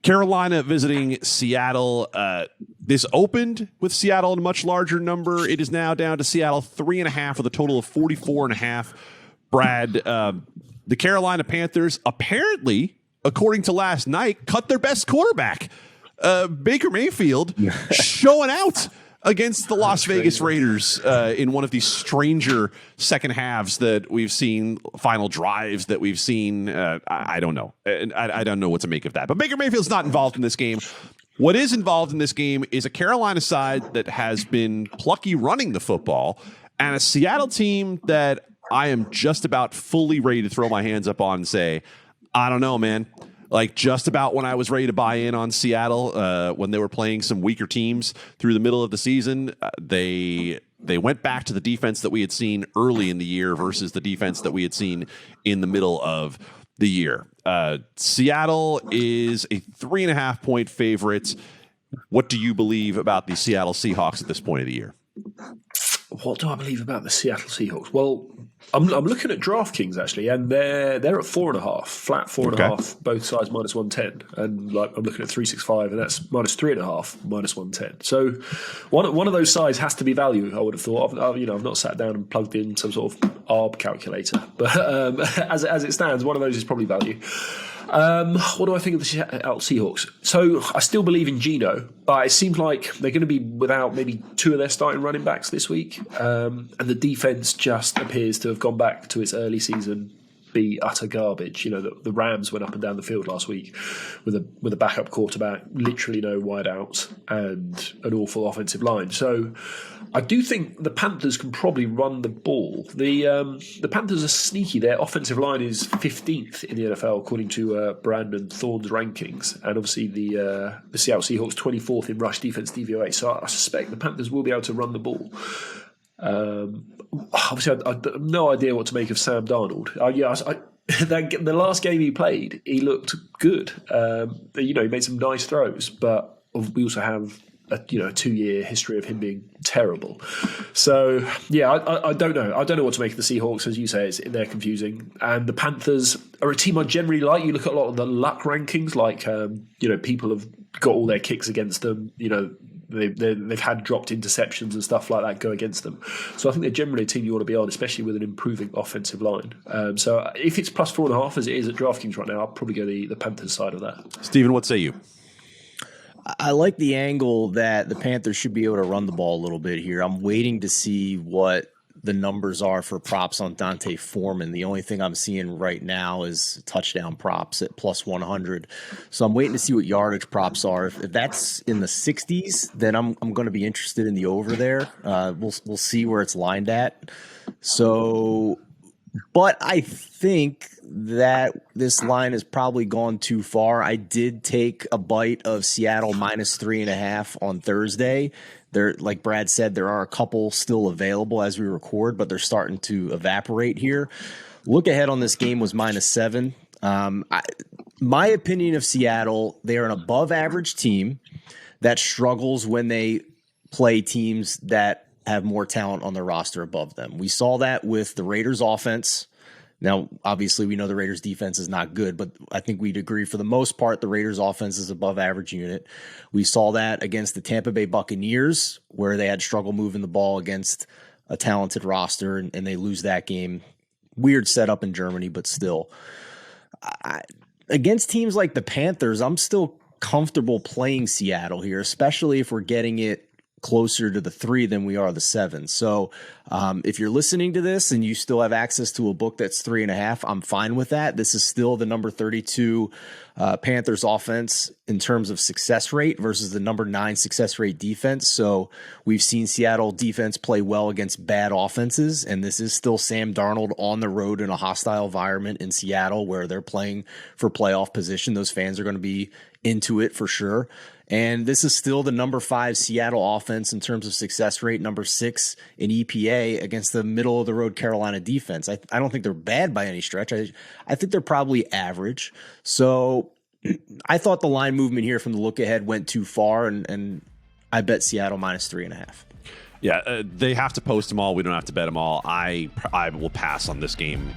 Carolina visiting Seattle. This opened with Seattle in a much larger number. It is now down to Seattle 3.5 with a total of 44.5. Brad, the Carolina Panthers apparently, according to last night, cut their best quarterback. Baker Mayfield showing out against the Las Vegas Raiders in one of these stranger second halves that we've seen, final drives that we've seen. I don't know. I don't know what to make of that. But Baker Mayfield's not involved in this game. What is involved in this game is a Carolina side that has been plucky running the football and a Seattle team that I am just about fully ready to throw my hands up on and say, I don't know, man. Like just about when I was ready to buy in on Seattle, when they were playing some weaker teams through the middle of the season, they went back to the defense that we had seen early in the year versus the defense that we had seen in the middle of the year. Seattle is a 3.5 point favorite. What do you believe about the Seattle Seahawks at this point of the year? What do I believe about the Seattle Seahawks? Well, I'm looking at DraftKings actually, and they're at 4.5, flat 4.5, both sides minus 110, and like I'm looking at 365, and that's minus 3.5, minus 110. So one of those sides has to be value. I would have thought. I've not sat down and plugged in some sort of ARB calculator, but as it stands, one of those is probably value. What do I think of the Seattle Seahawks? So I still believe in Geno, but it seems like they're going to be without maybe two of their starting running backs this week. And the defense just appears to have gone back to its early season, be utter garbage. You know, the Rams went up and down the field last week with a backup quarterback, literally no wideouts, and an awful offensive line. So I do think the Panthers can probably run the ball. The Panthers are sneaky. Their offensive line is 15th in the NFL according to Brandon Thorne's rankings, and obviously the Seattle Seahawks 24th in rush defense DVOA. So I suspect the Panthers will be able to run the ball. Obviously, I have no idea what to make of Sam Darnold. The last game he played, he looked good. He made some nice throws, but we also have a 2-year history of him being terrible. So yeah, I don't know. I don't know what to make of the Seahawks. As you say, they're confusing. And the Panthers are a team I generally like. You look at a lot of the luck rankings, like people have got all their kicks against them. They've had dropped interceptions and stuff like that go against them. So I think they're generally a team you want to be on, especially with an improving offensive line. So if it's plus 4.5 as it is at DraftKings right now, I'll probably go the Panthers side of that. Stephen, what say you? I like the angle that the Panthers should be able to run the ball a little bit here. I'm waiting to see what the numbers are for props on Dante Foreman. The only thing I'm seeing right now is touchdown props at plus 100. So I'm waiting to see what yardage props are. If that's in the 60s, then I'm going to be interested in the over there. We'll see where it's lined at. So, but I think that this line has probably gone too far. I did take a bite of Seattle minus 3.5 on Thursday. There, like Brad said, there are a couple still available as we record, but they're starting to evaporate here. Look ahead on this game was minus 7. My opinion of Seattle, they are an above average team that struggles when they play teams that have more talent on their roster above them. We saw that with the Raiders offense. Now, obviously, we know the Raiders defense is not good, but I think we'd agree for the most part, the Raiders offense is above average unit. We saw that against the Tampa Bay Buccaneers, where they had struggle moving the ball against a talented roster, and they lose that game. Weird setup in Germany, but still. Against teams like the Panthers, I'm still comfortable playing Seattle here, especially if we're getting it closer to the 3 than we are the 7. So if you're listening to this and you still have access to a book that's 3.5, I'm fine with that. This is still the number 32 Panthers offense in terms of success rate versus the number 9 success rate defense. So we've seen Seattle defense play well against bad offenses, and this is still Sam Darnold on the road in a hostile environment in Seattle where they're playing for playoff position. Those fans are going to be into it for sure. And this is still the number 5 Seattle offense in terms of success rate, number 6 in EPA against the middle of the road Carolina defense. I don't think they're bad by any stretch. I think they're probably average. So I thought the line movement here from the look ahead went too far, and I bet Seattle minus 3.5. Yeah, they have to post them all. We don't have to bet them all. I will pass on this game